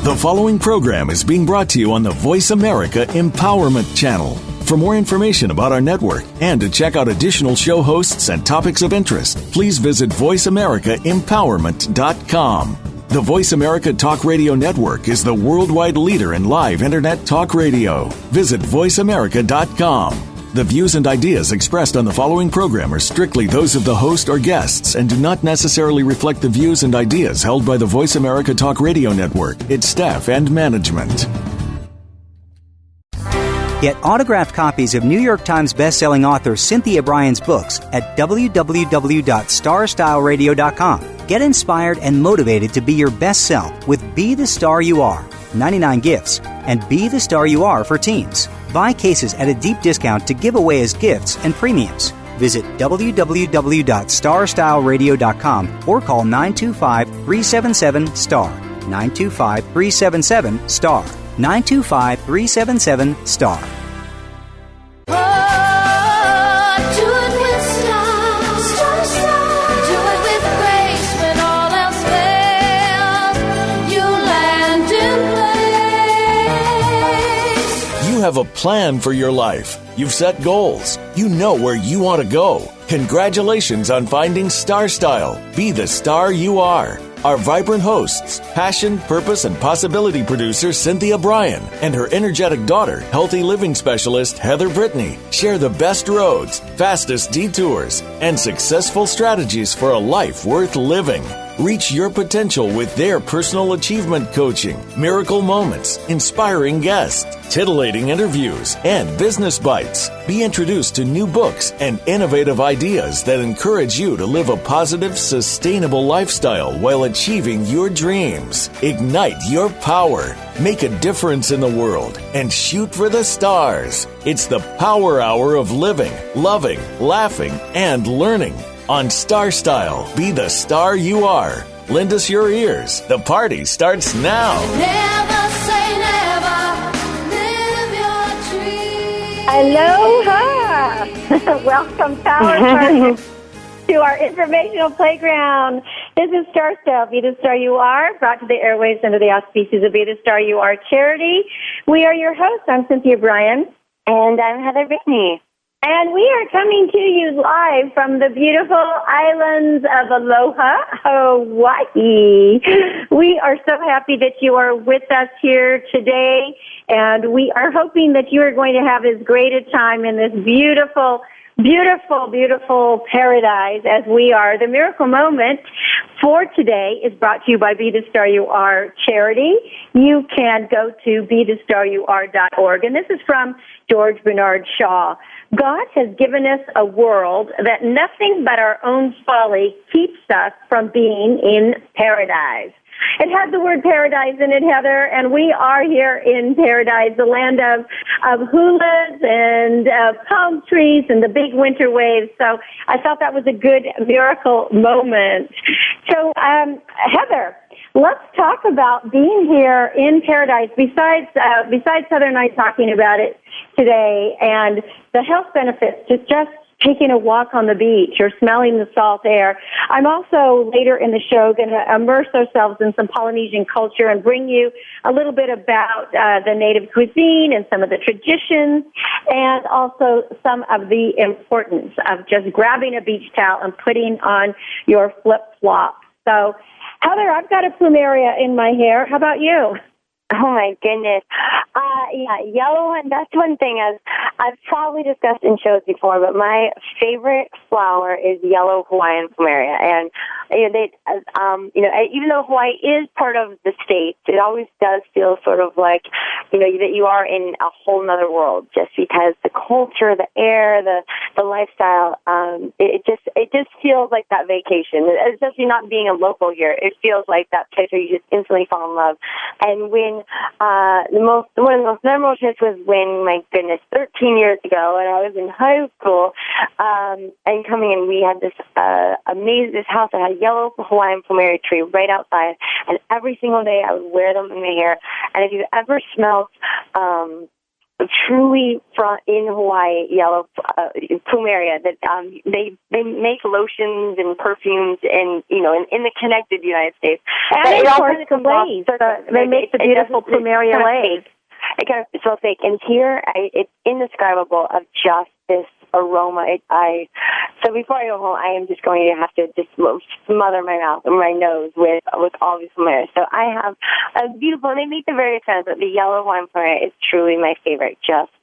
The following program is being brought to you on the Voice America Empowerment Channel. For more information about our network and to check out additional show hosts and topics of interest, please visit voiceamericaempowerment.com. The Voice America Talk Radio Network is the worldwide leader in live Internet talk radio. Visit voiceamerica.com. The views and ideas expressed on the following program are strictly those of the host or guests and do not necessarily reflect the views and ideas held by the Voice America Talk Radio Network, its staff, and management. Get autographed copies of New York Times bestselling author Cynthia Bryan's books at www.starstyleradio.com. Get inspired and motivated to be your best self with Be the Star You Are, 99 gifts, and Be the Star You Are for teens. Buy cases at a deep discount to give away as gifts and premiums. Visit www.starstyleradio.com or call 925-377-STAR. 925-377-STAR. 925-377-STAR. You have a plan for your life. You've set goals. You know where you want to go. Congratulations on finding StarStyle. Be the star you are. Our vibrant hosts, passion, purpose, and possibility producer Cynthia Bryan and her energetic daughter, healthy living specialist Heather Brittany, share the best roads, fastest detours, and successful strategies for a life worth living. Reach your potential with their personal achievement coaching, miracle moments, inspiring guests, titillating interviews, and business bites. Be introduced to new books and innovative ideas that encourage you to live a positive, sustainable lifestyle while achieving your dreams. Ignite your power. Make a difference in the world and shoot for the stars. It's the Power Hour of living, loving, laughing, and learning. On StarStyle, be the star you are. Lend us your ears. The party starts now. Never say never. Live your dream. Aloha. Welcome, Power Partners, to our informational playground. This is StarStyle, Be the Star You Are, brought to the airwaves under the auspices of Be the Star You Are charity. We are your hosts. I'm Cynthia Bryan. And I'm Heather Brittany. And we are coming to you live from the beautiful islands of Aloha, Hawaii. We are so happy that you are with us here today, and we are hoping that you are going to have as great a time in this beautiful, beautiful, beautiful paradise as we are. The miracle moment for today is brought to you by Be the Star You Are charity. You can go to BeTheStarYouAre.org, and this is from George Bernard Shaw. God has given us a world that nothing but our own folly keeps us from being in paradise. It has the word paradise in it, Heather, and we are here in paradise, the land of hulas and palm trees and the big winter waves. So I thought that was a good miracle moment. So, Heather, let's talk about being here in paradise. Besides Heather and I talking about it today, and the health benefits, just taking a walk on the beach or smelling the salt air. I'm also later in the show going to immerse ourselves in some Polynesian culture and bring you a little bit about the native cuisine and some of the traditions, and also some of the importance of just grabbing a beach towel and putting on your flip-flop. So, Heather, I've got a plumeria in my hair. How about you? Oh, my goodness. Yeah, yellow, and that's one thing I've probably discussed in shows before, but my favorite flower is yellow Hawaiian plumeria. And, even though Hawaii is part of the States, it always does feel sort of like, that you are in a whole nother world, just because the culture, the air, the lifestyle, it just feels like that vacation. Especially not being a local here, it feels like that place where you just instantly fall in love. And when one of the most memorable trips was when, my goodness, 13 years ago, and I was in high school, and coming in, we had this this house that had a yellow Hawaiian plumeria tree right outside, and every single day I would wear them in my hair. And if you've ever smelled truly in Hawaii yellow plumeria that they make lotions and perfumes and in the connected United States. And of course the leis. They make the beautiful plumeria leis. It kind of smells fake. And here, it's indescribable of just this aroma. So before I go home, I am just going to have to just smother my mouth and my nose with all these plumerias. So I have a beautiful, and they make the various kinds, but the yellow Hawaiian plumeria is truly my favorite.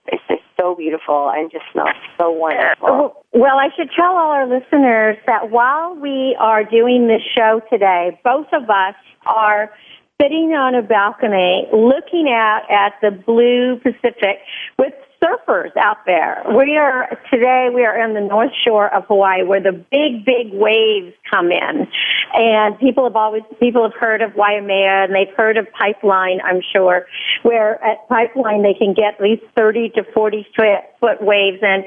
It's just so beautiful and just smells so wonderful. Well, I should tell all our listeners that while we are doing this show today, both of us are sitting on a balcony looking out at the blue Pacific with surfers out there. We are on the north shore of Hawaii where the big waves come in. And people have heard of Waimea and they've heard of Pipeline, I'm sure, where at Pipeline they can get at least 30 to 40 foot waves, and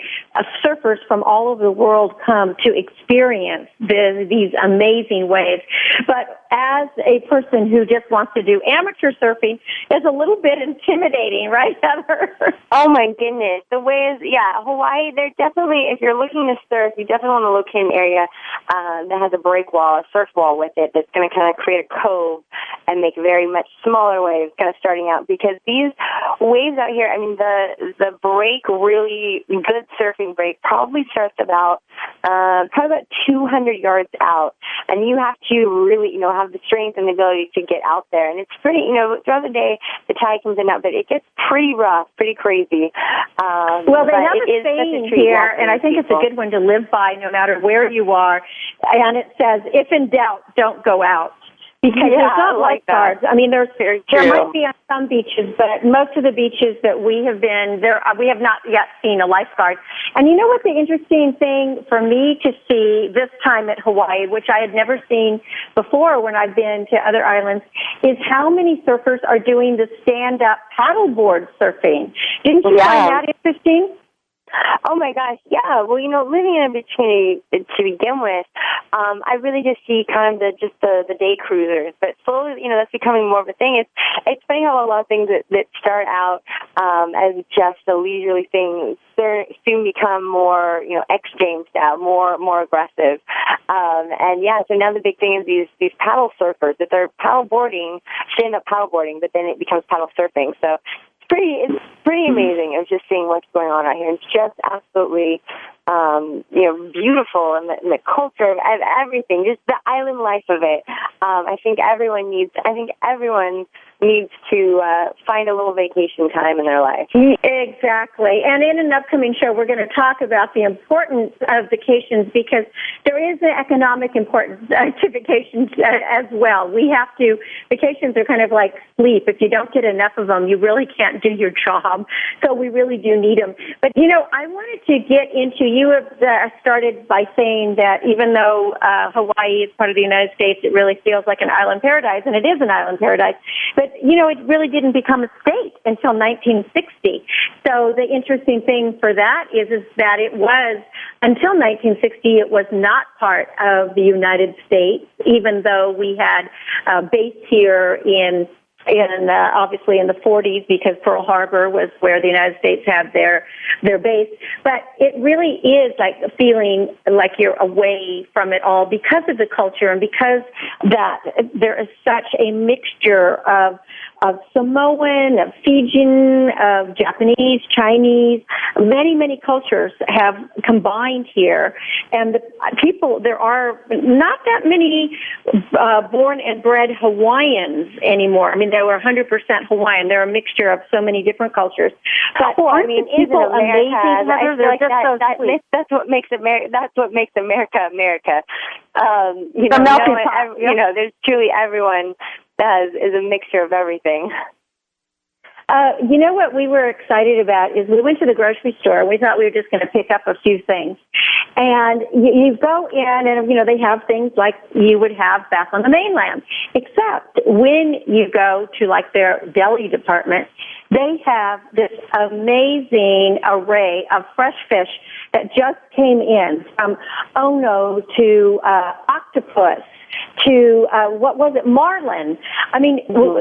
surfers from all over the world come to experience these amazing waves. But as a person who just wants to do amateur surfing, it's a little bit intimidating, right, Heather? Oh my goodness. The waves, Hawaii, they're definitely, if you're looking to surf, you definitely want to locate an area that has a break wall, a surf wall with it, that's going to kind of create a cove and make very much smaller waves kind of starting out, because these waves out here, I mean, the break, really good surfing break, probably starts about 200 yards out, and you have to really, have the strength and the ability to get out there, and it's pretty, throughout the day, the tide comes in and out, but it gets pretty rough, pretty crazy. Well, they have a saying here, and I think it's a good one to live by no matter where you are, and it says, if in doubt, don't go out. Because there's not lifeguards. I mean, there might be on some beaches, but most of the beaches that we have been, we have not yet seen a lifeguard. And you know what the interesting thing for me to see this time at Hawaii, which I had never seen before when I've been to other islands, is how many surfers are doing the stand-up paddleboard surfing. Didn't you find that interesting? Oh my gosh, yeah. Well, living in a beach community to begin with, I really just see kind of the day cruisers, but slowly, that's becoming more of a thing. It's funny how a lot of things that start out as just a leisurely thing soon become more, X-Games style, more aggressive. So now the big thing is these paddle surfers that they're paddleboarding, stand-up paddleboarding, but then it becomes paddle surfing. So it's pretty amazing. Of just seeing what's going on out here. It's just absolutely, beautiful, and the culture of everything, just the island life of it. I think everyone needs to find a little vacation time in their life. Exactly. And in an upcoming show, we're going to talk about the importance of vacations, because there is an economic importance to vacations as well. Vacations are kind of like sleep. If you don't get enough of them, you really can't do your job. So we really do need them. But, I wanted to get into, you have started by saying that even though Hawaii is part of the United States, it really feels like an island paradise, and it is an island paradise. But, it really didn't become a state until 1960. So the interesting thing for that is that it was, until 1960, it was not part of the United States, even though we had base here in obviously in the 40s, because Pearl Harbor was where the United States had their base. But it really is like feeling like you're away from it all because of the culture, and because that there is such a mixture of Samoan, of Fijian, of Japanese, Chinese. Many cultures have combined here. And there are not that many born and bred Hawaiians anymore. I mean, they were 100% Hawaiian. They're a mixture of so many different cultures. But, people amazing. That's what makes America. That's what makes America America. There's truly everyone is a mixture of everything. You know what we were excited about is we went to the grocery store and we thought we were just going to pick up a few things. And you go in and, they have things like you would have back on the mainland, except when you go to like their deli department, they have this amazing array of fresh fish that just came in, from Ono to octopus to, what was it, marlin. I mean,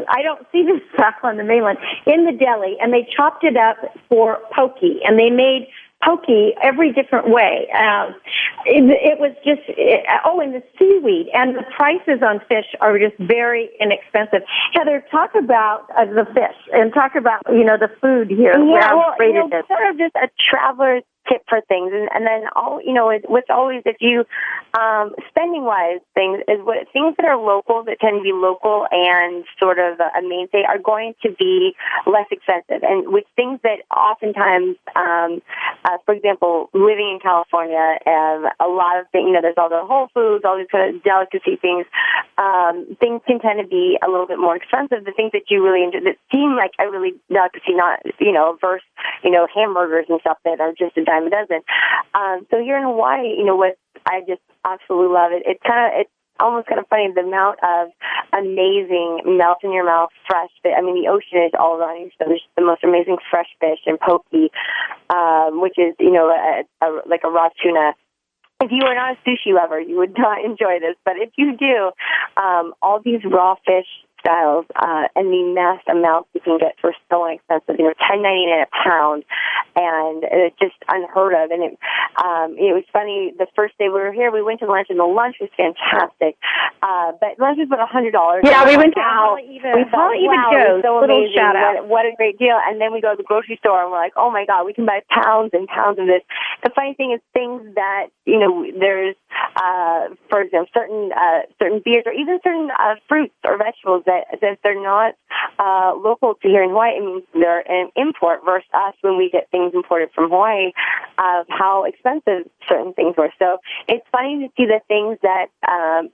I don't see this stuff on the mainland, in the deli, and they chopped it up for poke, and they made poke every different way. It was just, and the seaweed, and the prices on fish are just very inexpensive. Heather, talk about the fish, and talk about, the food here. Yeah, well, sort of just a traveler's tip for things, and then what's always, if you spending wise things that are local, that tend to be local and sort of a mainstay, are going to be less expensive, and with things that oftentimes, for example, living in California, a lot of things, there's all the Whole Foods, all these kind of delicacy things. Things can tend to be a little bit more expensive. The things that you really enjoy, that seem like a really delicacy, not versus hamburgers and stuff that are just a dime a dozen. So here in Hawaii, what I just absolutely love it. It's almost kind of funny, the amount of amazing melt in your mouth fresh fish. I mean, the ocean is all around you, so there's the most amazing fresh fish and poke, which is like a raw tuna. If you are not a sushi lover, you would not enjoy this, but if you do, all these raw fish styles and the mass amounts you can get for so inexpensive, $10.99 a pound, and it's just unheard of. And it was funny. The first day we were here, we went to lunch, and the lunch was fantastic. But lunch was about $100. Yeah, we went to Even. We thought, wow, it was so amazing. Shout out. What a great deal. And then we go to the grocery store, and we're like, oh my God, we can buy pounds and pounds of this. The funny thing is, things that there's, for example, certain beers, or even certain fruits or vegetables that they're not local to here in Hawaii. I mean, they're an import versus us when we get things imported from Hawaii, of how expensive certain things were. So it's funny to see the things that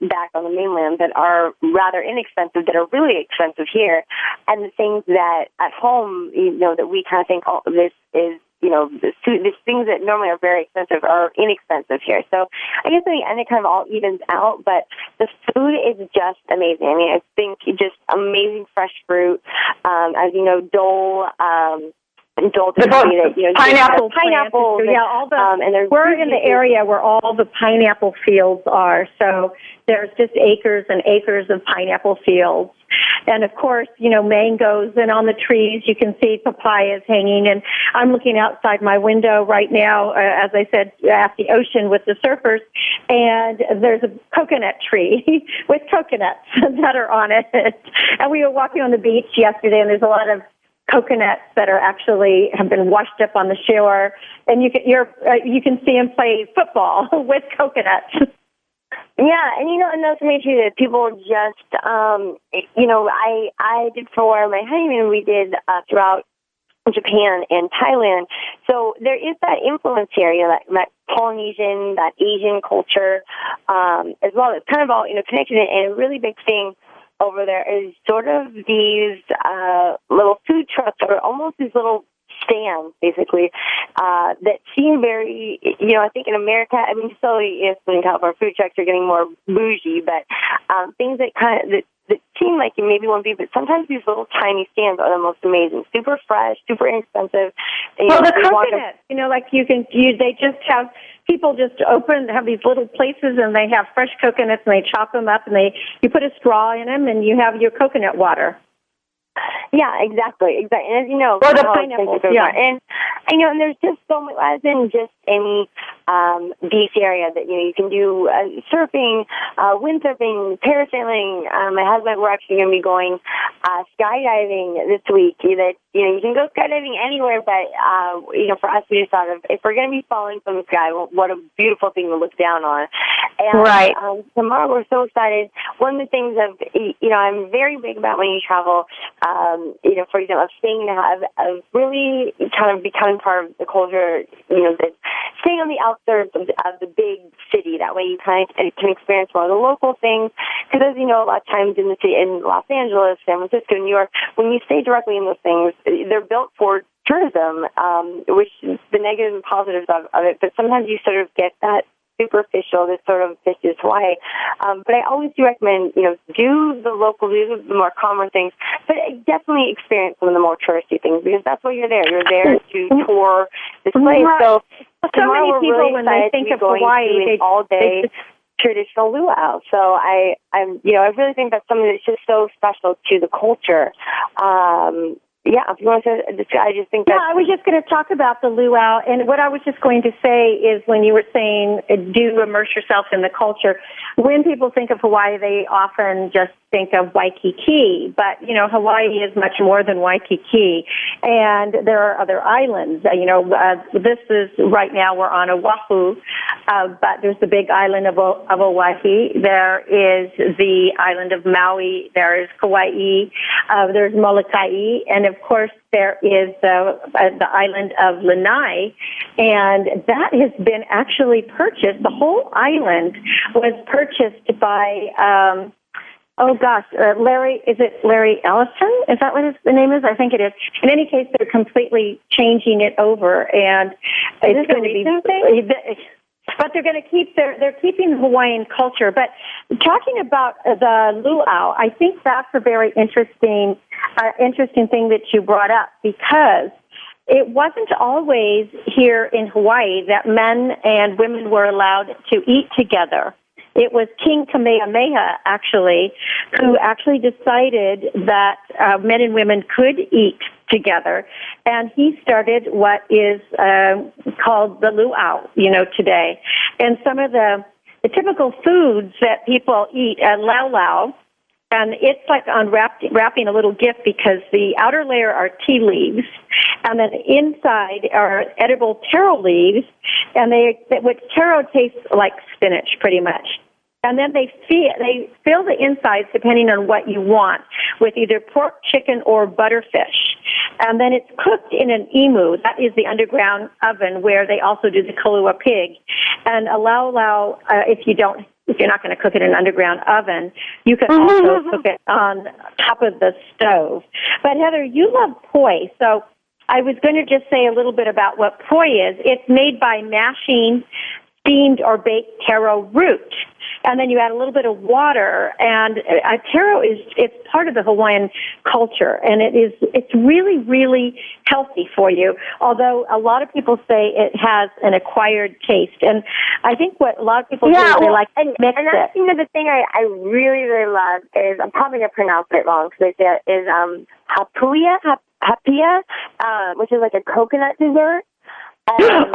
back on the mainland that are rather inexpensive, that are really expensive here, and the things that at home, that we kind of think, oh, this is, these things that normally are very expensive are inexpensive here. So I guess in the end, it kind of all evens out, but the food is just amazing. I mean, I think just amazing fresh fruit, as you know, dole, pineapples. So, yeah, all the. And we're in the area where all the pineapple fields are. So there's just acres and acres of pineapple fields. And of course, mangoes, and on the trees you can see papayas hanging. And I'm looking outside my window right now, as I said, at the ocean with the surfers, and there's a coconut tree with coconuts that are on it. And we were walking on the beach yesterday, and there's a lot of coconuts that are actually have been washed up on the shore, and you can see them play football with coconuts. Yeah, and another thing too, that people just, I did for my honeymoon, we did throughout Japan and Thailand. So there is that influence here, that Polynesian, that Asian culture, as well. It's kind of all, connected, and a really big thing over there is sort of these little food trucks, or almost these little stands, basically, that seem very, I think in America, I mean, slowly, in California, food trucks are getting more bougie, but things that that seem like you maybe won't be, but sometimes these little tiny stands are the most amazing, super fresh, super inexpensive. Well, the coconuts, they just have, people just have these little places, and they have fresh coconuts, and they chop them up, and you put a straw in them, and you have your coconut water. Yeah, exactly. And as you know, or the pineapples, yeah. And there's just so much, as in just any beach area that you can do surfing, windsurfing, parasailing. My husband, we're actually going to be going skydiving this week. That you can go skydiving anywhere, but for us, we just thought of, if we're going to be falling from the sky, what a beautiful thing to look down on. And right. Tomorrow, we're so excited. One of the things I'm very big about when you travel. For example, of staying of really kind of becoming part of the culture, that staying on the outskirts of the big city. That way you kind of can experience more of the local things. Because as you know, a lot of times in Los Angeles, San Francisco, New York, when you stay directly in those things, they're built for tourism, which is the negatives and positives of it. But sometimes you sort of get that superficial, this sort of this is Hawaii. But I always do recommend, do the local, do the more calmer things, but definitely experience some of the more touristy things, because that's why you're there. You're there to tour this place. So many people, really when they think of Hawaii, all day. traditional luau. So I really think that's something that's just so special to the culture. If you want to, I just think that. Yeah, I was just going to talk about the luau, and what I was just going to say is when you were saying do immerse yourself in the culture, when people think of Hawaii, they often just think of Waikiki, but, Hawaii is much more than Waikiki, and there are other islands. This is, right now we're on Oahu, but there's the big island of Oahu. There is the island of Maui. There is Kauai. There's Molokai, and of course there is the island of Lanai, and that has been actually purchased. The whole island was purchased by Larry, is it Larry Ellison? Is that what the name is? I think it is. In any case, they're completely changing it over, and it's going to be. But they're going to they're keeping Hawaiian culture. But talking about the luau, I think that's a very interesting thing that you brought up, because it wasn't always here in Hawaii that men and women were allowed to eat together. It was King Kamehameha, actually, who actually decided that men and women could eat together, and he started what is called the luau, today. And some of the typical foods that people eat at laulau, and it's like wrapping a little gift, because the outer layer are tea leaves, and then inside are edible taro leaves, and which taro tastes like spinach, pretty much. And then they fill the insides, depending on what you want, with either pork, chicken, or butterfish. And then it's cooked in an imu. That is the underground oven where they also do the kalua pig. And a laulau, if you're not going to cook it in an underground oven, you can also cook it on top of the stove. But Heather, you love poi, so I was going to just say a little bit about what poi is. It's made by mashing steamed or baked taro root. And then you add a little bit of water, and taro it's part of the Hawaiian culture, and it's really, really healthy for you, although a lot of people say it has an acquired taste. And I think what a lot of people do is they like to mix it. And the thing I really, really love is, I'm probably going to pronounce it wrong, because they say it is hapia, which is like a coconut dessert. And,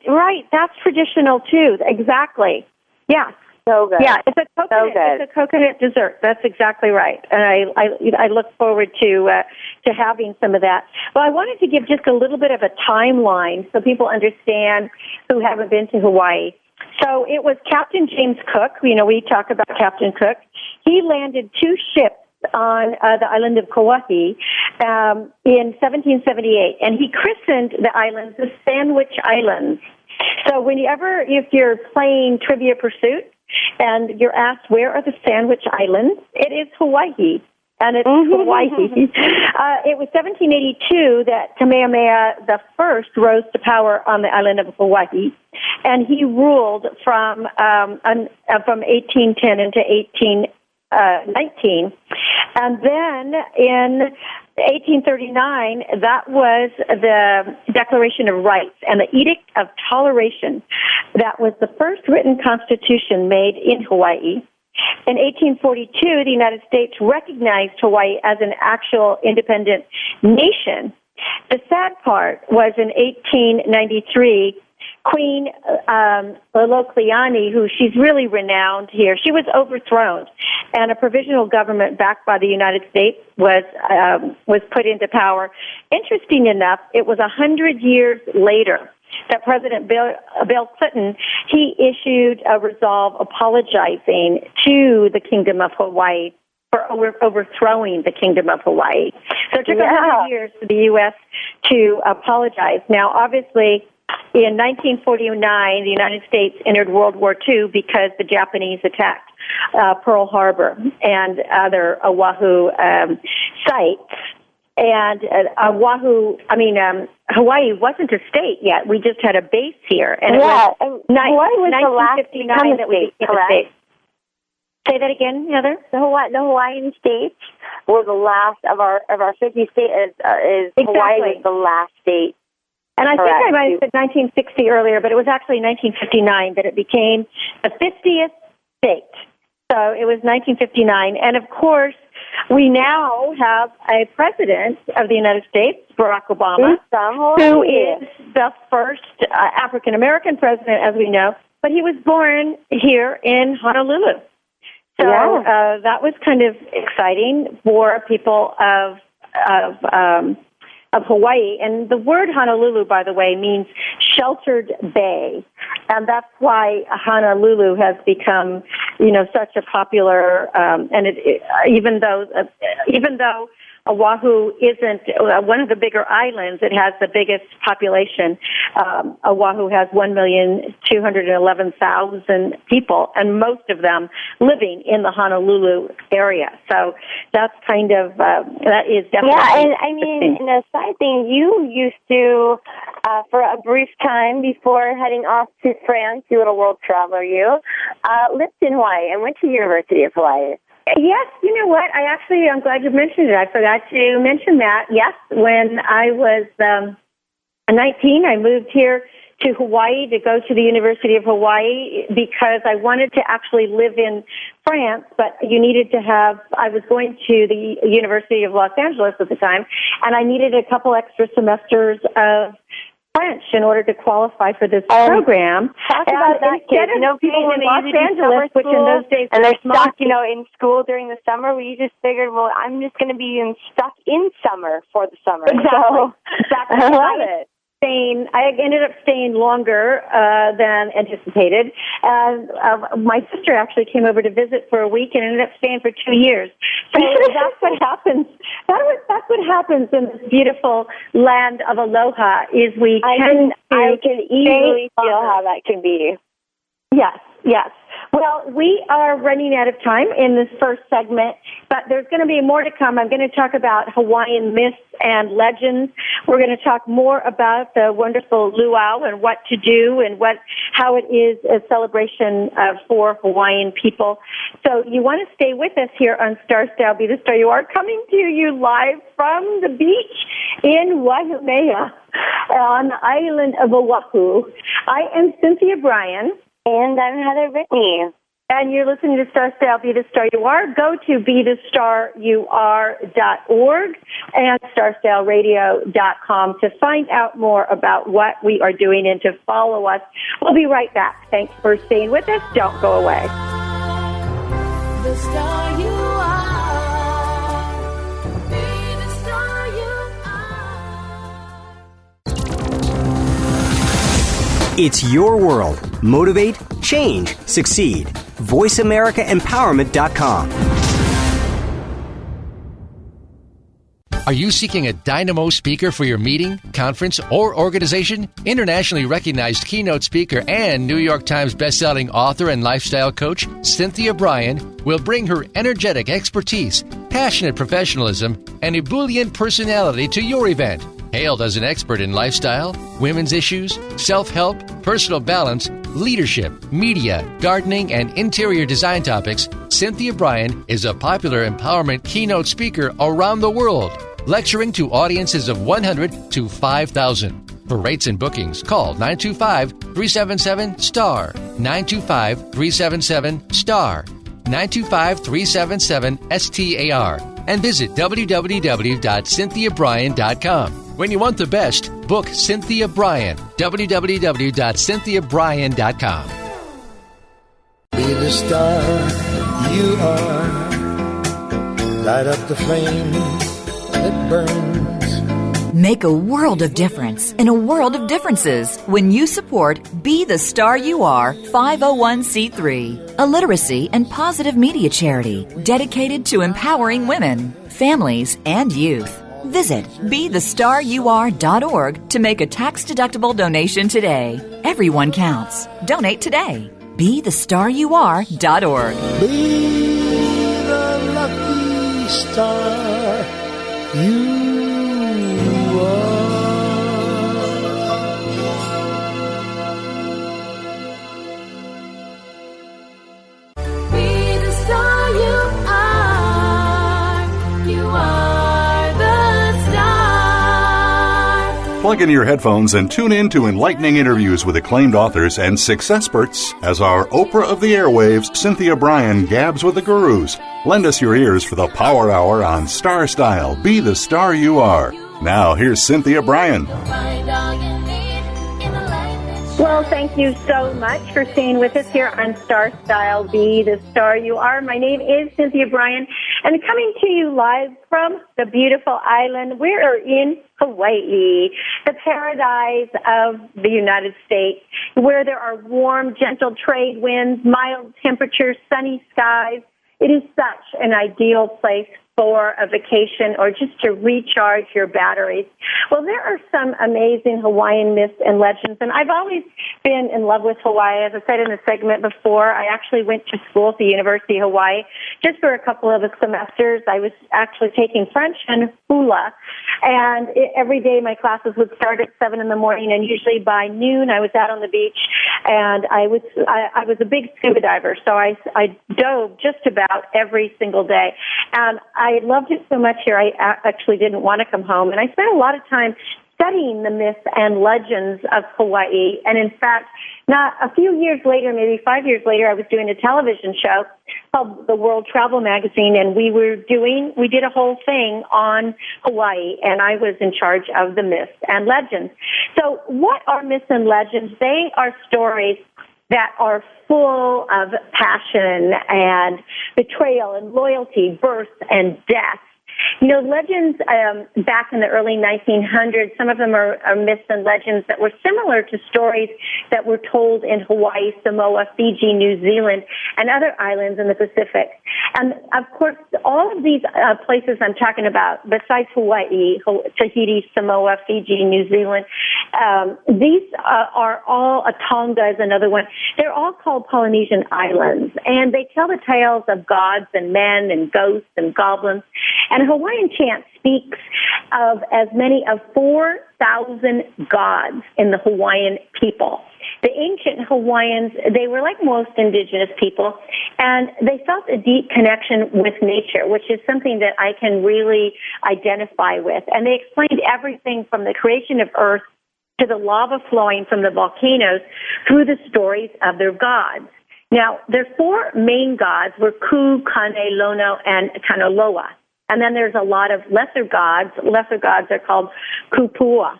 right. That's traditional, too. Exactly. Yeah. So good. Yeah, it's a coconut. So it's a coconut dessert. That's exactly right, and I look forward to having some of that. Well, I wanted to give just a little bit of a timeline so people understand who haven't been to Hawaii. So it was Captain James Cook. We talk about Captain Cook. He landed 2 ships on the island of Kauai in 1778, and he christened the islands the Sandwich Islands. So if you're playing Trivia Pursuit and you're asked where are the Sandwich Islands, it is Hawaii, and it's Hawaii. It was 1782 that Kamehameha I rose to power on the island of Hawaii, and he ruled from 1810 into 1819, and then in 1839, that was the Declaration of Rights and the Edict of Toleration. That was the first written constitution made in Hawaii. In 1842, the United States recognized Hawaii as an actual independent nation. The sad part was in 1893, Queen Lolokiliani, who she's really renowned here, she was overthrown, and a provisional government backed by the United States was put into power. Interesting enough, it was 100 years later that President Bill Clinton, he issued a resolve apologizing to the Kingdom of Hawaii for overthrowing the Kingdom of Hawaii. So it took 100 years for the U.S. to apologize. Now, obviously, in 1949, the United States entered World War II because the Japanese attacked Pearl Harbor and other Oahu sites. And Hawaii wasn't a state yet. We just had a base here. And it was Hawaii was the last to become a state, correct? Say that again, Heather? The Hawaiian states were the last of our 50 states. Exactly. Hawaii was the last state. And I Correct. think I might have said 1960 earlier, but it was actually 1959 that it became the 50th state. So it was 1959. And, of course, we now have a president of the United States, Barack Obama, who is the first African-American president, as we know, but he was born here in Honolulu. So that was kind of exciting for people of Hawaii. And the word Honolulu, by the way, means sheltered bay. And that's why Honolulu has become, such a popular, even though Oahu isn't one of the bigger islands, it has the biggest population. Oahu has 1,211,000 people, and most of them living in the Honolulu area. So that's kind of, that is definitely. Yeah, and I mean, and a side thing, you used to, for a brief time before heading off to France, you little world traveler, lived in Hawaii and went to the University of Hawaii. Yes, you know what? I'm glad you mentioned it. I forgot to mention that. Yes, when I was 19, I moved here to Hawaii to go to the University of Hawaii because I wanted to actually live in France, but you needed to I was going to the University of Los Angeles at the time, and I needed a couple extra semesters of French in order to qualify for this program. Talk about that, kids. People in Los Angeles, which in those days and they're stuck, in school during the summer. We just figured, well, I'm just going to be stuck in summer for the summer. Exactly. I love it. I ended up staying longer than anticipated. And my sister actually came over to visit for a week and ended up staying for 2 years. So that's what happens. That's what happens in this beautiful land of Aloha. Is I can easily feel how that can be. Yes. Well, we are running out of time in this first segment, but there's going to be more to come. I'm going to talk about Hawaiian myths and legends. We're going to talk more about the wonderful luau and what to do and how it is a celebration for Hawaiian people. So you want to stay with us here on StarStyle, Be the Star You Are, coming to you live from the beach in Waimea on the island of Oahu. I am Cynthia Bryan. And I'm Heather Brittany. And you're listening to StarStyle, Be the Star You Are. Go to BeTheStarYouAre.org and StarStyleRadio.com to find out more about what we are doing and to follow us. We'll be right back. Thanks for staying with us. Don't go away. The star you are. Be the star you are. It's your world. Motivate, change, succeed. VoiceAmericaEmpowerment.com. Are you seeking a dynamo speaker for your meeting, conference, or organization? Internationally recognized keynote speaker and New York Times bestselling author and lifestyle coach Cynthia Bryan will bring her energetic expertise, passionate professionalism, and ebullient personality to your event. Hailed as an expert in lifestyle, women's issues, self-help, personal balance, leadership, media, gardening, and interior design topics, Cynthia Bryan is a popular empowerment keynote speaker around the world, lecturing to audiences of 100 to 5,000. For rates and bookings, call 925-377-STAR, 925-377-STAR, 925-377-STAR, and visit www.cynthiabryan.com. When you want the best, book Cynthia Bryan, www.cynthiabryan.com. Be the star you are. Light up the flame that burns. Make a world of difference in a world of differences when you support Be the Star You Are 501c3, a literacy and positive media charity dedicated to empowering women, families, and youth. Visit BeTheStarYouAre.org to make a tax-deductible donation today. Everyone counts. Donate today. BeTheStarYouAre.org. Be the lucky star you are. Be the star you are. You are the star. Plug in your headphones and tune in to enlightening interviews with acclaimed authors and successperts as our Oprah of the airwaves, Cynthia Bryan, gabs with the gurus. Lend us your ears for the Power Hour on StarStyle. Be the star you are. Now, here's Cynthia Bryan. Well, thank you so much for staying with us here on StarStyle, Be the Star You Are. My name is Cynthia Bryan, and coming to you live from the beautiful island. We are in Hawaii, the paradise of the United States, where there are warm, gentle trade winds, mild temperatures, sunny skies. It is such an ideal place for a vacation or just to recharge your batteries. Well, there are some amazing Hawaiian myths and legends, and I've always been in love with Hawaii. As I said in the segment before, I actually went to school at the University of Hawaii just for a couple of semesters. I was actually taking French and hula, and every day my classes would start at 7 in the morning, and usually by noon I was out on the beach, and I was a big scuba diver, so I dove just about every single day, and I loved it so much here, I actually didn't want to come home. And I spent a lot of time studying the myths and legends of Hawaii. And in fact, not a few years later, maybe 5 years later, I was doing a television show called the World Travel Magazine, and we did a whole thing on Hawaii, and I was in charge of the myths and legends. So what are myths and legends? They are stories that are full of passion and betrayal and loyalty, birth and death. You know, legends back in the early 1900s, some of them are myths and legends that were similar to stories that were told in Hawaii, Samoa, Fiji, New Zealand, and other islands in the Pacific. And, of course, all of these places I'm talking about, besides Hawaii, Tahiti, Samoa, Fiji, New Zealand, these are all, Tonga is another one. They're all called Polynesian islands, and they tell the tales of gods and men and ghosts and goblins. And Hawaiian chant speaks of as many as 4,000 gods in the Hawaiian people. The ancient Hawaiians, they were like most indigenous people, and they felt a deep connection with nature, which is something that I can really identify with. And they explained everything from the creation of Earth to the lava flowing from the volcanoes through the stories of their gods. Now, their four main gods were Ku, Kane, Lono, and Kanaloa. And then there's a lot of lesser gods. Lesser gods are called Kupua,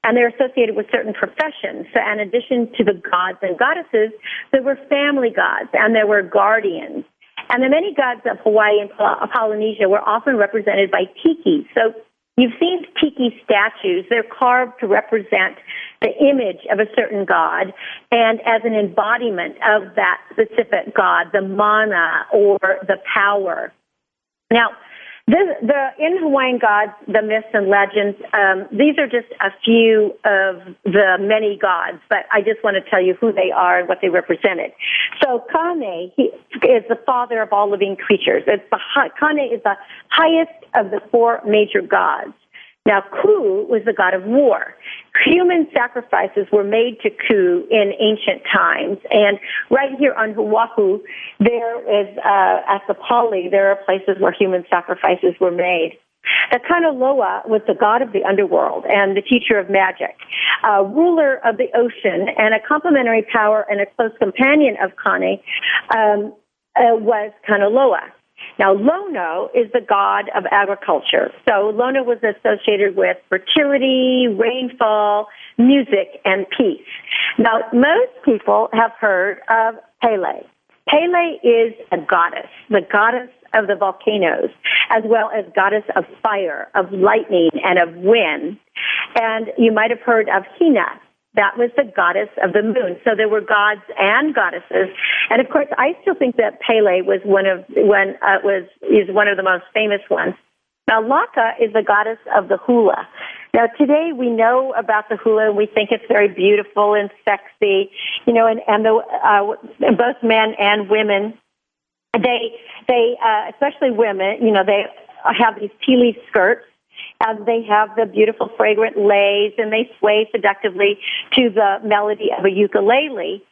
and they're associated with certain professions. So in addition to the gods and goddesses, there were family gods, and there were guardians. And the many gods of Hawaii and Polynesia were often represented by tiki. So you've seen tiki statues. They're carved to represent the image of a certain god and as an embodiment of that specific god, the mana or the power. Now, in Hawaiian gods, the myths and legends, these are just a few of the many gods, but I just want to tell you who they are and what they represented. So Kane, he is the father of all living creatures. Kane is the highest of the four major gods. Now, Ku was the god of war. Human sacrifices were made to Ku in ancient times. And right here on Oahu, there is, at the Pali, there are places where human sacrifices were made. The Kanaloa was the god of the underworld and the teacher of magic, ruler of the ocean, and a complementary power and a close companion of Kane was Kanaloa. Now, Lono is the god of agriculture. So Lono was associated with fertility, rainfall, music, and peace. Now, most people have heard of Pele. Pele is a goddess, the goddess of the volcanoes, as well as goddess of fire, of lightning, and of wind. And you might have heard of Pina. That was the goddess of the moon. So there were gods and goddesses. And of course, I still think that Pele was one of the most famous ones. Now, Laka is the goddess of the hula. Now, today we know about the hula, and we think it's very beautiful and sexy, you know, and both men and women, they especially women, you know, they have these tea leaf skirts. They have the beautiful, fragrant leis, and they sway seductively to the melody of a ukulele.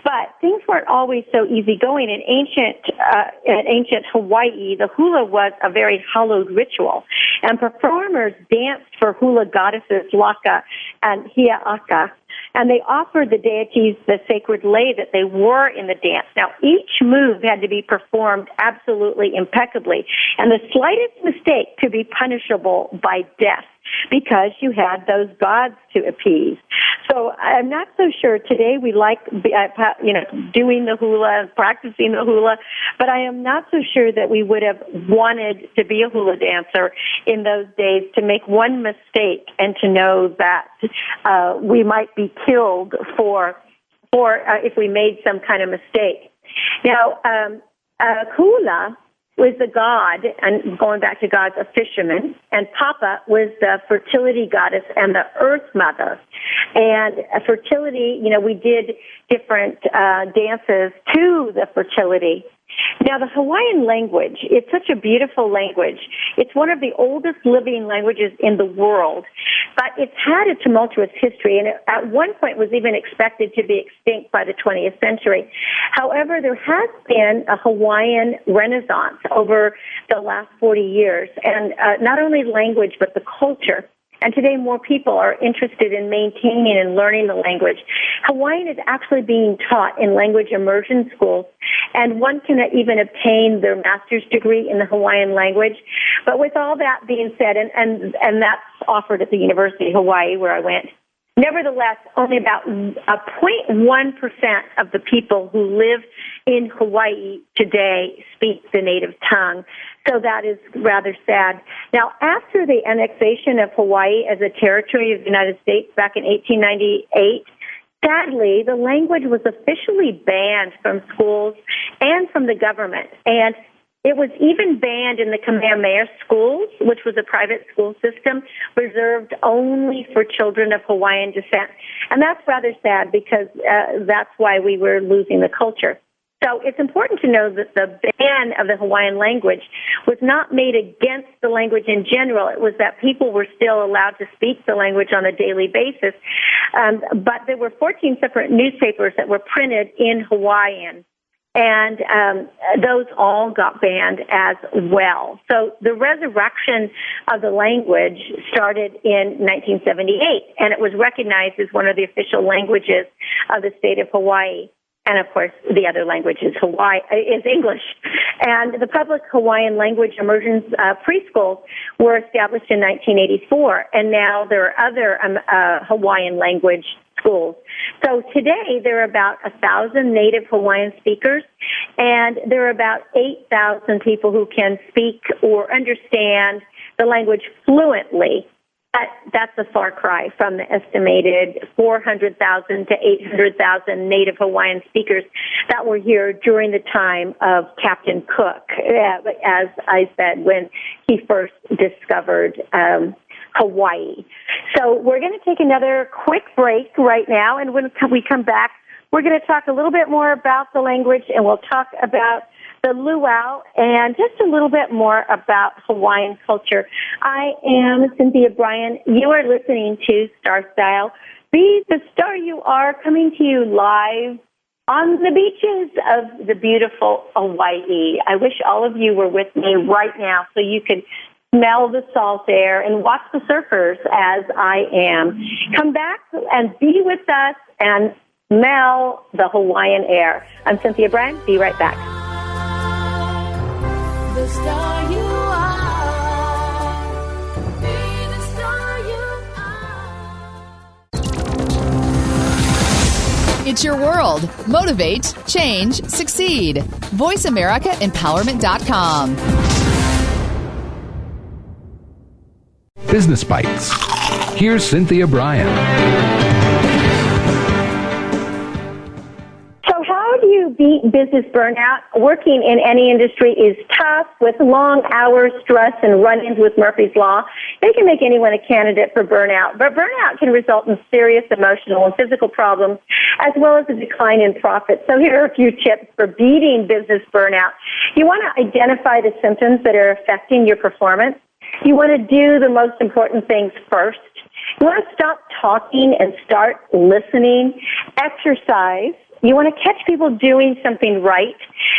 But things weren't always so easygoing. In ancient Hawaii, the hula was a very hallowed ritual, and performers danced for hula goddesses Laka and hia'aka. And they offered the deities the sacred lei that they wore in the dance. Now, each move had to be performed absolutely impeccably, and the slightest mistake could be punishable by death because you had those gods to appease. So I'm not so sure today we like, doing the hula, practicing the hula, but I am not so sure that we would have wanted to be a hula dancer in those days to make one mistake and to know that we might be killed for if we made some kind of mistake. Now, hula was the god, and going back to gods, a fisherman, and Papa was the fertility goddess and the earth mother. And fertility, we did different dances to the fertility. Now, the Hawaiian language, it's such a beautiful language. It's one of the oldest living languages in the world, but it's had a tumultuous history, and it, at one point was even expected to be extinct by the 20th century. However, there has been a Hawaiian renaissance over the last 40 years, and not only language, but the culture. And today more people are interested in maintaining and learning the language. Hawaiian is actually being taught in language immersion schools, and one can even obtain their master's degree in the Hawaiian language. But with all that being said, and that's offered at the University of Hawaii where I went, nevertheless, only about 0.1% of the people who live in Hawaii today speak the native tongue. So that is rather sad. Now, after the annexation of Hawaii as a territory of the United States back in 1898, sadly, the language was officially banned from schools and from the government. And it was even banned in the Kamehameha schools, which was a private school system reserved only for children of Hawaiian descent. And that's rather sad because that's why we were losing the culture. So it's important to know that the ban of the Hawaiian language was not made against the language in general. It was that people were still allowed to speak the language on a daily basis. But there were 14 separate newspapers that were printed in Hawaiian. And those all got banned as well. So the resurrection of the language started in 1978, and it was recognized as one of the official languages of the state of Hawaii. And, of course, the other language is English. And the public Hawaiian language immersion preschools were established in 1984, and now there are other Hawaiian language schools. So today there are about 1,000 native Hawaiian speakers, and there are about 8,000 people who can speak or understand the language fluently. But that's a far cry from the estimated 400,000 to 800,000 native Hawaiian speakers that were here during the time of Captain Cook, as I said, when he first discovered Hawaii. So we're going to take another quick break right now, and when we come back, we're going to talk a little bit more about the language, and we'll talk about the luau, and just a little bit more about Hawaiian culture. I am Cynthia Bryan. You are listening to StarStyle. Be the star you are, coming to you live on the beaches of the beautiful Hawaii. I wish all of you were with me right now so you could smell the salt air and watch the surfers as I am. Come back and be with us and smell the Hawaiian air. I'm Cynthia Bryan. Be right back. The star you are, be the star you are. It's your world. Motivate, change, succeed. VoiceAmericaEmpowerment.com. Business Bites. Here's Cynthia Bryan. Beat business burnout. Working in any industry is tough with long hours, stress, and run-ins with Murphy's Law. They can make anyone a candidate for burnout, but burnout can result in serious emotional and physical problems as well as a decline in profit. So here are a few tips for beating business burnout. You want to identify the symptoms that are affecting your performance. You want to do the most important things first. You want to stop talking and start listening. Exercise. You want to catch people doing something right.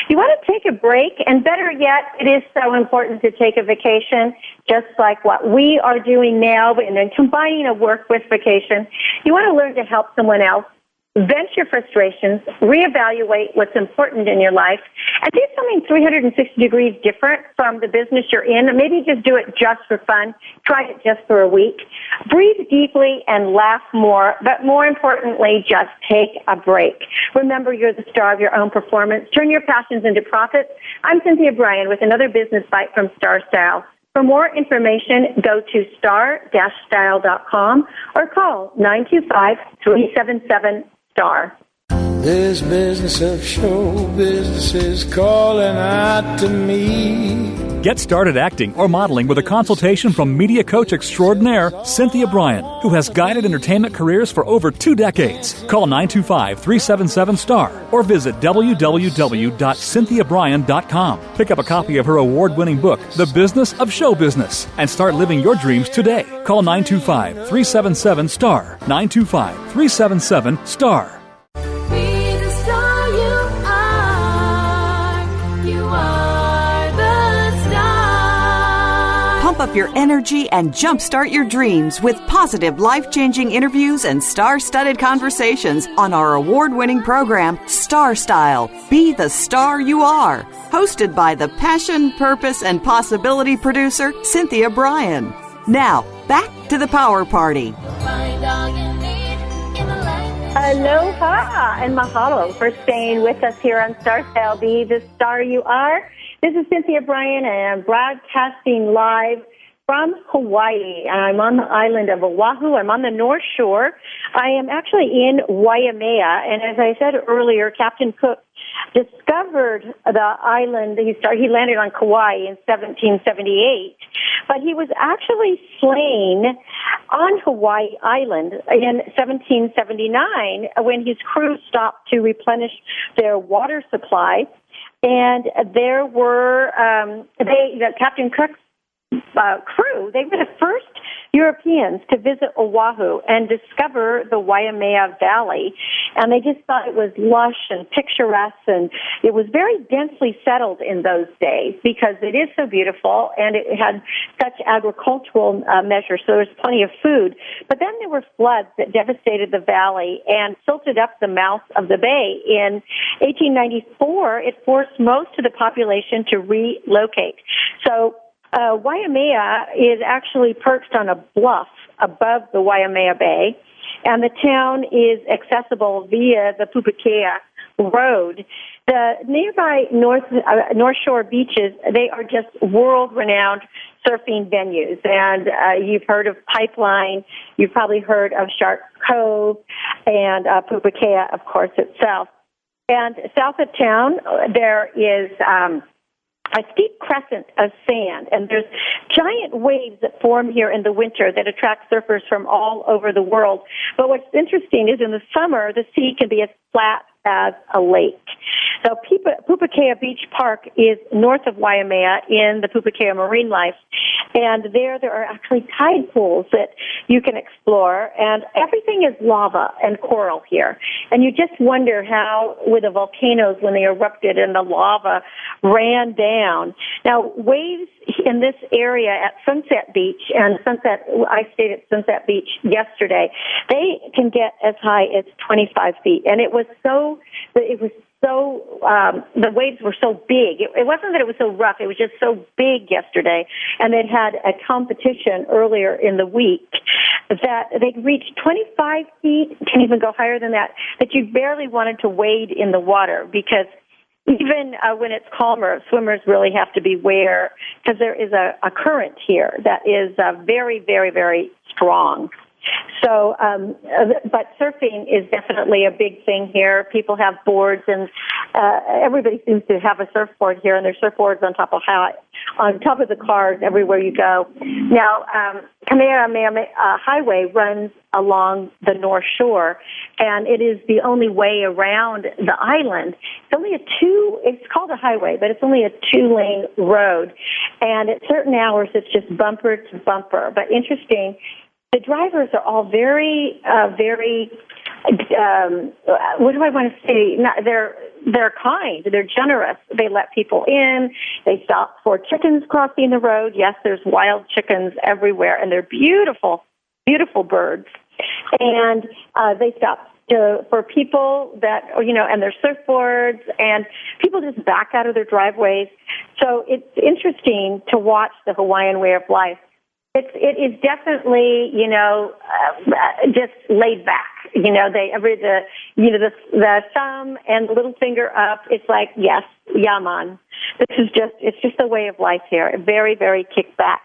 You want to take a break, and better yet, it is so important to take a vacation, just like what we are doing now, and then combining a work with vacation. You want to learn to help someone else, vent your frustrations, reevaluate what's important in your life, and do something 360 degrees different from the business you're in. Maybe just do it just for fun. Try it just for a week. Breathe deeply and laugh more, but more importantly, just take a break. Remember, you're the star of your own performance. Turn your passions into profits. I'm Cynthia Bryan with another business bite from StarStyle. For more information, go to star-style.com or call 925-377-STAR. This business of show business is calling out to me. Get started acting or modeling with a consultation from media coach extraordinaire Cynthia Bryan, who has guided entertainment careers for over 2 decades. Call 925-377-STAR or visit www.cynthiabryan.com. Pick up a copy of her award-winning book, The Business of Show Business, and start living your dreams today. Call 925-377-STAR. 925-377-STAR. Pump up your energy and jumpstart your dreams with positive, life-changing interviews and star-studded conversations on our award-winning program, StarStyle. Be the star you are. Hosted by the passion, purpose, and possibility producer, Cynthia Bryan. Now, back to the Power Party. Aloha and mahalo for staying with us here on StarStyle. Be the star you are. This is Cynthia Bryan, and I'm broadcasting live from Hawaii. I'm on the island of Oahu. I'm on the North Shore. I am actually in Waimea, and as I said earlier, Captain Cook discovered the island. He landed on Kauai in 1778, but he was actually slain on Hawaii Island in 1779 when his crew stopped to replenish their water supply. And there were, Captain Cook's crew, they were the first Europeans to visit Oahu and discover the Waimea Valley. And they just thought it was lush and picturesque, and it was very densely settled in those days because it is so beautiful and it had such agricultural measures, so there was plenty of food. But then there were floods that devastated the valley and silted up the mouth of the bay. In 1894, it forced most of the population to relocate. So Waimea is actually perched on a bluff above the Waimea Bay, and the town is accessible via the Pupukea Road. The nearby North Shore beaches, they are just world-renowned surfing venues, and you've heard of Pipeline, you've probably heard of Shark Cove, and Pupukea, of course, itself. And south of town, there is a steep crescent of sand, and there's giant waves that form here in the winter that attract surfers from all over the world. But what's interesting is in the summer, the sea can be as flat as a lake. So Pupukea Beach Park is north of Waimea in the Pupukea Marine Life, and there are actually tide pools that you can explore, and everything is lava and coral here. And you just wonder how, with the volcanoes when they erupted and the lava ran down. Now, waves in this area at Sunset Beach, and I stayed at Sunset Beach yesterday, they can get as high as 25 feet. And the waves were so big. It wasn't that it was so rough. It was just so big yesterday. And they'd had a competition earlier in the week that they'd reached 25 feet, can even go higher than that you barely wanted to wade in the water because even when it's calmer, swimmers really have to beware because there is a current here that is very, very, very strong. So, but surfing is definitely a big thing here. People have boards, and everybody seems to have a surfboard here, and there's surfboards on top of the cars everywhere you go. Now, Kamehameha Highway runs along the North Shore, and it is the only way around the island. It's called a highway, but it's only a 2-lane road, and at certain hours it's just bumper to bumper. But interesting, the drivers are all very, very what do I want to say? They're kind. They're generous. They let people in. They stop for chickens crossing the road. Yes, there's wild chickens everywhere, and they're beautiful, beautiful birds. And they stop for people that, and their surfboards, and people just back out of their driveways. So it's interesting to watch the Hawaiian way of life. It is definitely, just laid back. The thumb and the little finger up. It's like, yes, yaman. It's just a way of life here. Very, very kicked back.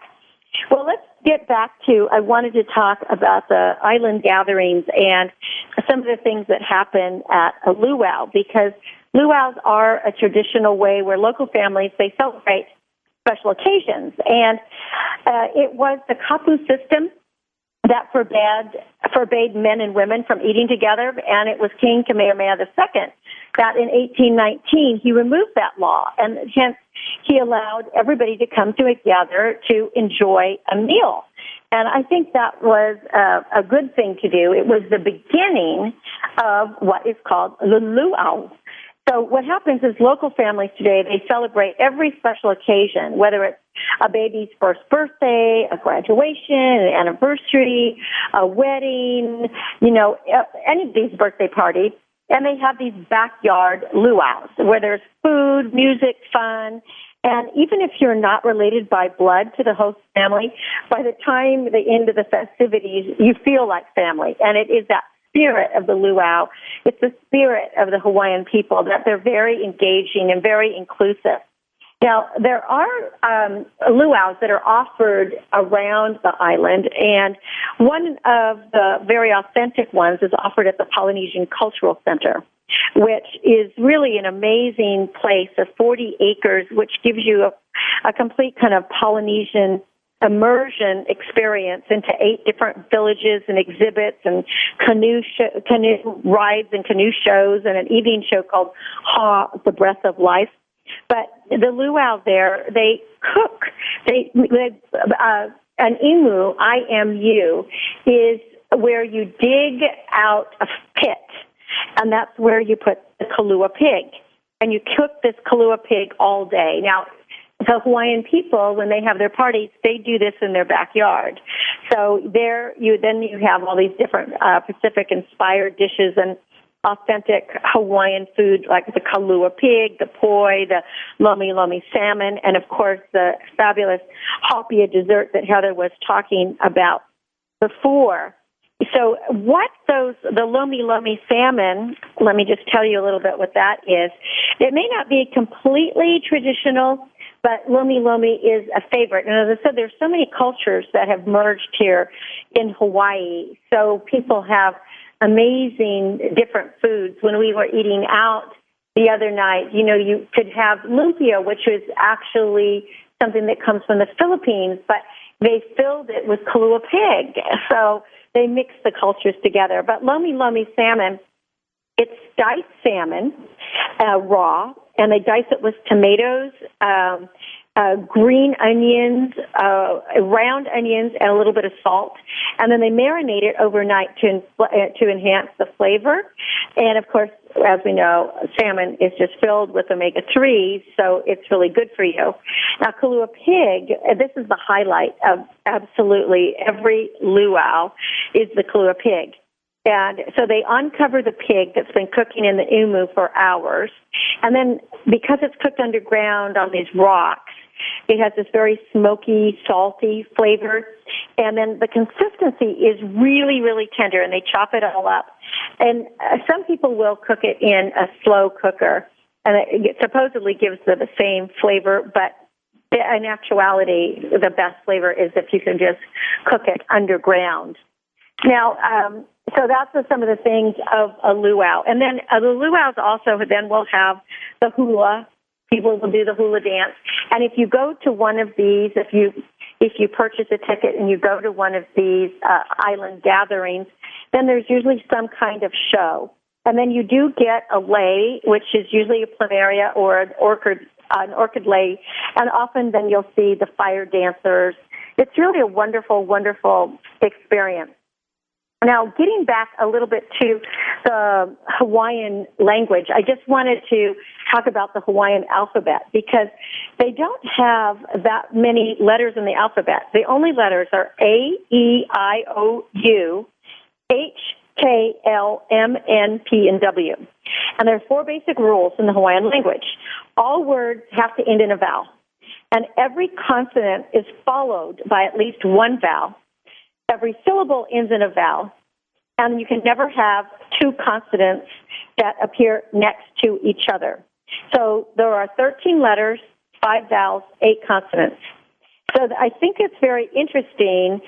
Well, let's get back to, I wanted to talk about the island gatherings and some of the things that happen at a luau, because luau's are a traditional way where local families, they celebrate special occasions. And it was the kapu system that forbade men and women from eating together, and it was King Kamehameha II that in 1819 he removed that law, and hence he allowed everybody to come together to enjoy a meal. And I think that was a good thing to do. It was the beginning of what is called the luau. So what happens is local families today, they celebrate every special occasion, whether it's a baby's first birthday, a graduation, an anniversary, a wedding, any of these birthday parties. And they have these backyard luaus where there's food, music, fun. And even if you're not related by blood to the host family, by the time they end of the festivities, you feel like family. And it is that spirit of the luau. It's the spirit of the Hawaiian people that they're very engaging and very inclusive. Now, there are luaus that are offered around the island, and one of the very authentic ones is offered at the Polynesian Cultural Center, which is really an amazing place of 40 acres, which gives you a complete kind of Polynesian immersion experience into 8 different villages and exhibits and canoe rides and canoe shows and an evening show called Ha, the Breath of Life. But the luau there, they cook. An imu, IMU, is where you dig out a pit, and that's where you put the kalua pig. And you cook this kalua pig all day. Now, the Hawaiian people, when they have their parties, they do this in their backyard. So there, you have all these different Pacific-inspired dishes and authentic Hawaiian food like the kalua pig, the poi, the lomi lomi salmon, and of course the fabulous hapia dessert that Heather was talking about before. So the lomi lomi salmon, let me just tell you a little bit what that is. It may not be completely traditional, but lomi lomi is a favorite. And as I said, there's so many cultures that have merged here in Hawaii. So people have amazing different foods. When we were eating out the other night, you could have lumpia, which is actually something that comes from the Philippines, but they filled it with kalua pig. So they mix the cultures together. But lomi lomi salmon, it's diced salmon, raw, and they dice it with tomatoes, green onions, round onions, and a little bit of salt. And then they marinate it overnight to enhance the flavor. And, of course, as we know, salmon is just filled with omega-3s, so it's really good for you. Now, kalua pig, this is the highlight of absolutely every luau, is the kalua pig. And so they uncover the pig that's been cooking in the umu for hours. And then because it's cooked underground on these rocks, it has this very smoky, salty flavor. And then the consistency is really, really tender, and they chop it all up. And some people will cook it in a slow cooker, and it supposedly gives the same flavor, but in actuality, the best flavor is if you can just cook it underground. Now, so that's some of the things of a luau. And then the luau's also then will have the hula. People will do the hula dance. And if you go to one of these, if you purchase a ticket and you go to one of these island gatherings, then there's usually some kind of show. And then you do get a lei, which is usually a plumeria or an orchid lei. And often then you'll see the fire dancers. It's really a wonderful, wonderful experience. Now, getting back a little bit to the Hawaiian language, I just wanted to talk about the Hawaiian alphabet because they don't have that many letters in the alphabet. The only letters are A, E, I, O, U, H, K, L, M, N, P, and W. And there are 4 basic rules in the Hawaiian language. All words have to end in a vowel, and every consonant is followed by at least one vowel. Every syllable ends in a vowel, and you can never have 2 consonants that appear next to each other. So there are 13 letters, 5 vowels, 8 consonants. So I think it's very interesting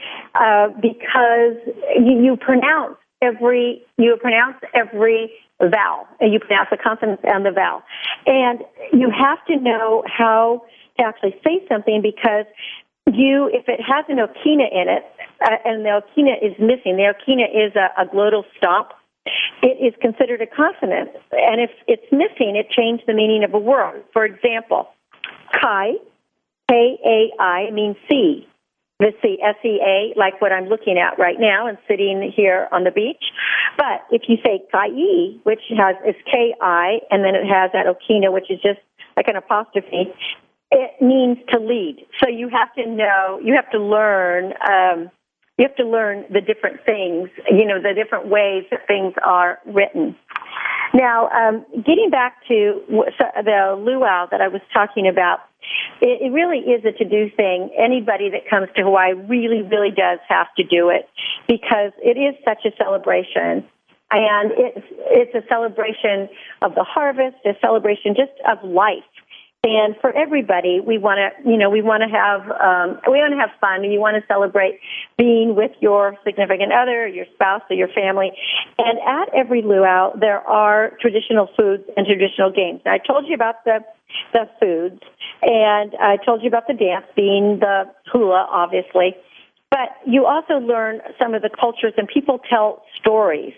because you pronounce every vowel, and you pronounce the consonants and the vowel. And you have to know how to actually say something because if it has an okina in it, and the okina is missing, the okina is a glottal stop, it is considered a consonant. And if it's missing, it changed the meaning of a word. For example, kai, K-A-I, means sea. The sea, S-E-A, like what I'm looking at right now and sitting here on the beach. But if you say kai, which is K-I, and then it has that okina, which is just like an apostrophe, it means to lead. So you have to know, you have to learn the different things, the different ways that things are written. Now, getting back to the luau that I was talking about, it really is a to-do thing. Anybody that comes to Hawaii really, really does have to do it because it is such a celebration. And it's a celebration of the harvest, a celebration just of life. And for everybody, we want to have fun. You want to celebrate being with your significant other, your spouse, or your family. And at every luau, there are traditional foods and traditional games. Now, I told you about the foods, and I told you about the dance being the hula, obviously. But you also learn some of the cultures, and people tell stories.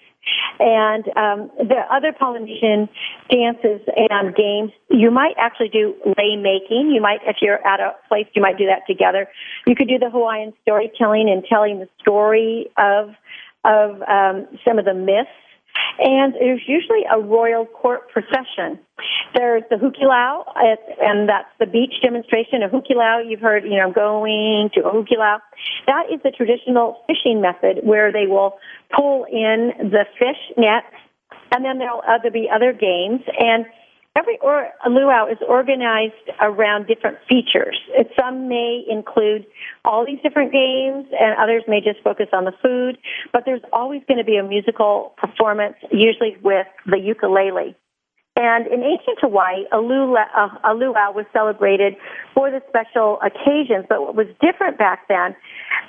And the other Polynesian dances and games, you might actually do lei making. You might, if you're at a place, you might do that together. You could do the Hawaiian storytelling and telling the story of some of the myths. And there's usually a royal court procession. There's the hukilau, and that's the beach demonstration. A hukilau, you've heard, going to a hukilau. That is the traditional fishing method where they will pull in the fish nets, and then there'll be other games. And every luau is organized around different features. Some may include all these different games, and others may just focus on the food. But there's always going to be a musical performance, usually with the ukulele. And in ancient Hawaii, a luau was celebrated for the special occasions. But what was different back then,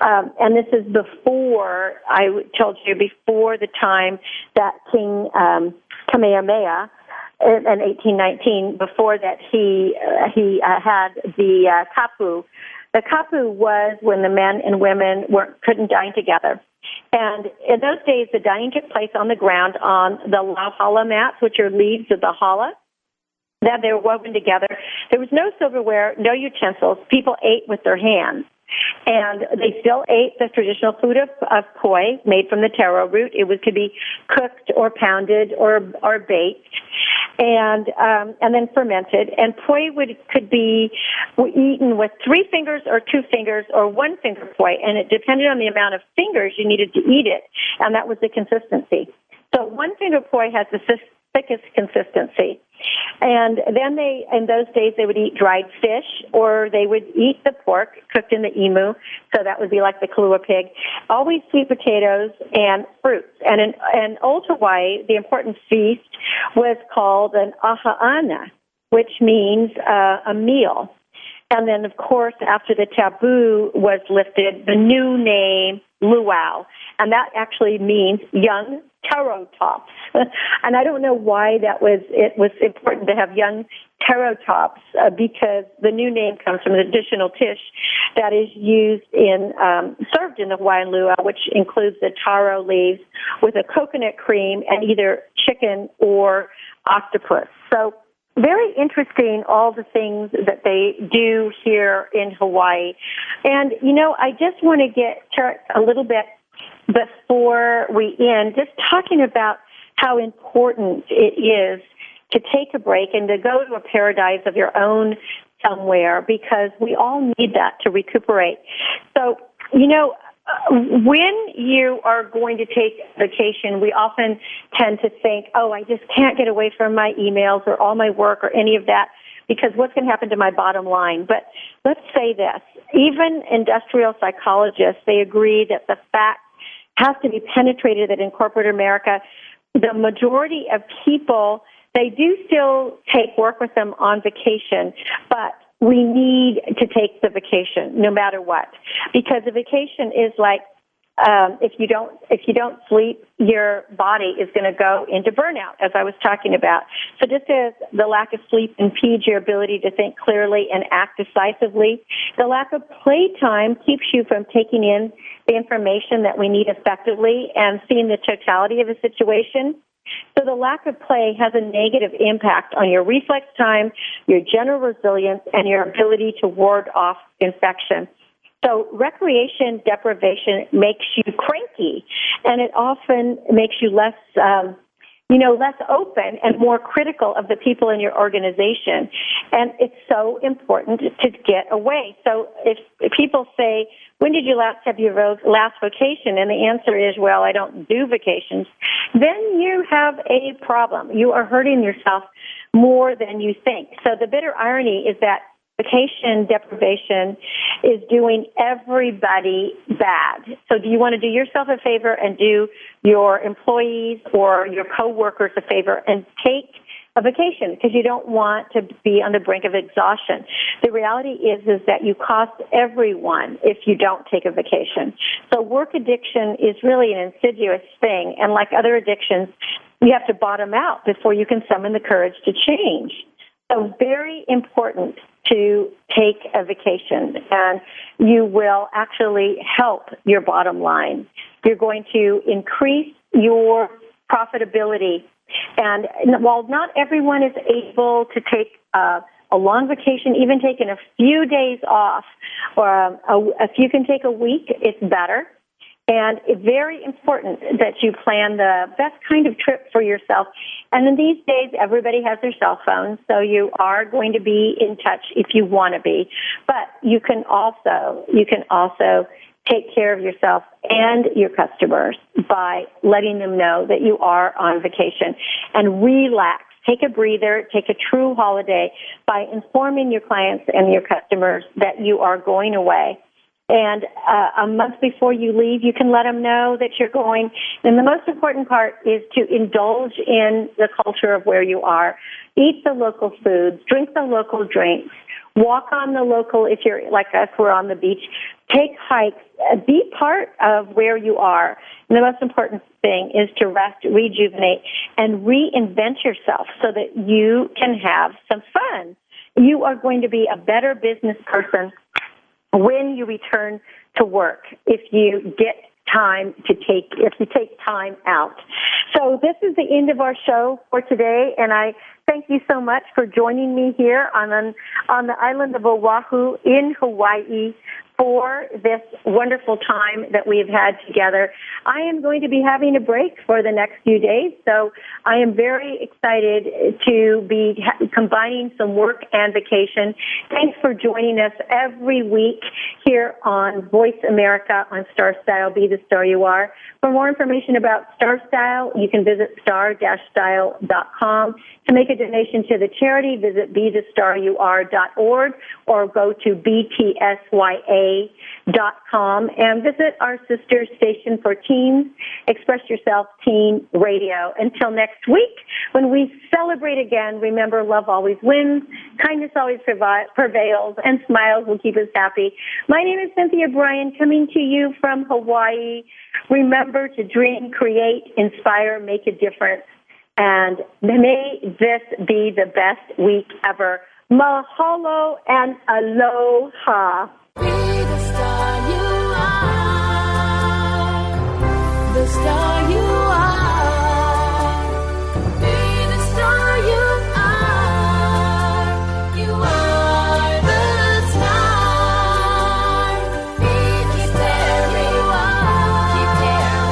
and this is before, I told you, before the time that King Kamehameha, in 1819, before that he had the kapu. The kapu was when the men and women couldn't dine together. And in those days, the dining took place on the ground on the lauhala mats, which are leaves of the hala, that they were woven together. There was no silverware, no utensils. People ate with their hands. And they still ate the traditional food of poi, made from the taro root. It could be cooked or pounded or baked, and then fermented. And poi could be eaten with 3 fingers or 2 fingers or 1 finger poi, and it depended on the amount of fingers you needed to eat it, and that was the consistency. So 1 finger poi has the thickest consistency. And then in those days, they would eat dried fish, or they would eat the pork cooked in the imu, so that would be like the kalua pig, always sweet potatoes and fruits. And in old Hawaii, the important feast was called an aha'ana, which means a meal. And then, of course, after the taboo was lifted, the new name, luau, and that actually means young taro tops. And I don't know why it was important to have young taro tops because the new name comes from the additional dish that is used served in the Hawaiian luau, which includes the taro leaves with a coconut cream and either chicken or octopus. So very interesting, all the things that they do here in Hawaii. And, I just want to get a little bit before we end, just talking about how important it is to take a break and to go to a paradise of your own somewhere, because we all need that to recuperate. So, when you are going to take vacation, we often tend to think, oh, I just can't get away from my emails or all my work or any of that, because what's going to happen to my bottom line? But let's say this. Even industrial psychologists, they agree that the fact has to be penetrated that in corporate America, the majority of people, they do still take work with them on vacation, but we need to take the vacation no matter what, because the vacation is like if you don't sleep, your body is going to go into burnout, as I was talking about. So just as the lack of sleep impedes your ability to think clearly and act decisively, the lack of playtime keeps you from taking in the information that we need effectively and seeing the totality of a situation. So the lack of play has a negative impact on your reflex time, your general resilience, and your ability to ward off infection. So recreation deprivation makes you cranky, and it often makes you less open and more critical of the people in your organization. And it's so important to get away. So if people say, when did you last have your last vacation? And the answer is, well, I don't do vacations. Then you have a problem. You are hurting yourself more than you think. So the bitter irony is that vacation deprivation is doing everybody bad. So do you want to do yourself a favor and do your employees or your coworkers a favor and take a vacation, because you don't want to be on the brink of exhaustion? The reality is that you cost everyone if you don't take a vacation. So work addiction is really an insidious thing, and like other addictions, you have to bottom out before you can summon the courage to change. So very important to take a vacation, and you will actually help your bottom line. You're going to increase your profitability. And while not everyone is able to take a long vacation, even taking a few days off, or if you can take a week, it's better. And it's very important that you plan the best kind of trip for yourself. And in these days, everybody has their cell phones, so you are going to be in touch if you want to be. But you can also take care of yourself and your customers by letting them know that you are on vacation. And relax. Take a breather. Take a true holiday by informing your clients and your customers that you are going away. And a month before you leave, you can let them know that you're going. And the most important part is to indulge in the culture of where you are. Eat the local foods, drink the local drinks, walk on the local, if you're like us, we're on the beach, take hikes, be part of where you are. And the most important thing is to rest, rejuvenate, and reinvent yourself so that you can have some fun. You are going to be a better business person when you return to work, if you take time out. So this is the end of our show for today, and I thank you so much for joining me here on the island of Oahu in Hawaii for this wonderful time that we have had together. I am going to be having a break for the next few days, so I am very excited to be combining some work and vacation. Thanks for joining us every week here on Voice America on StarStyle, Be the Star You Are. For more information about StarStyle, you can visit star-style.com. To make a donation to the charity, visit BeTheStarYouAre.org or go to BTSYA.com and visit our sister station for teens, Express Yourself Teen Radio. Until next week, when we celebrate again, remember, love always wins, kindness always prevails, and smiles will keep us happy. My name is Cynthia Bryan, coming to you from Hawaii. Remember to dream, create, inspire, make a difference. And may this be the best week ever. Mahalo and aloha. Be the star you are. The star you are. Be the star you are. You are the star. Be the star you are. Keep daring.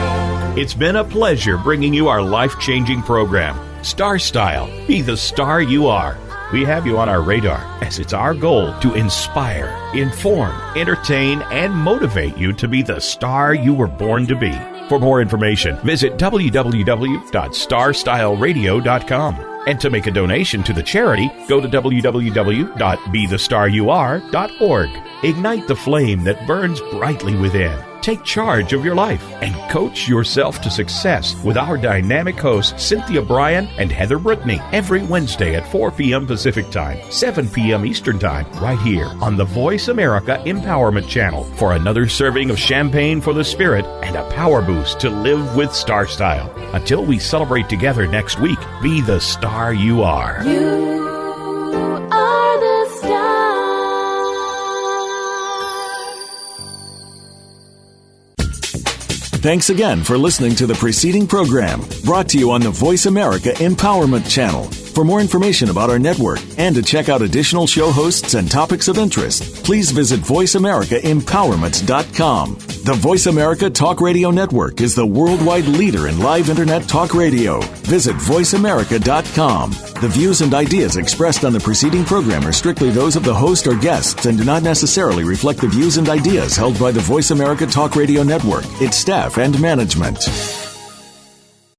It's been a pleasure bringing you our life-changing program, StarStyle, Be the Star You Are. We have you on our radar as it's our goal to inspire, inform, entertain, and motivate you to be the star you were born to be. For more information, visit www.starstyleradio.com. And to make a donation to the charity, go to www.bethestaryouare.org. Ignite the flame that burns brightly within. Take charge of your life and coach yourself to success with our dynamic hosts Cynthia Bryan and Heather Brittany every Wednesday at 4 p.m. Pacific Time, 7 p.m. Eastern Time, right here on the Voice America Empowerment Channel for another serving of champagne for the spirit and a power boost to live with StarStyle. Until we celebrate together next week, be the star you are. You are the star. Thanks again for listening to the preceding program, brought to you on the Voice America Empowerment Channel. For more information about our network and to check out additional show hosts and topics of interest, please visit voiceamericaempowerment.com. The Voice America Talk Radio Network is the worldwide leader in live Internet talk radio. Visit voiceamerica.com. The views and ideas expressed on the preceding program are strictly those of the host or guests and do not necessarily reflect the views and ideas held by the Voice America Talk Radio Network, its staff, and management.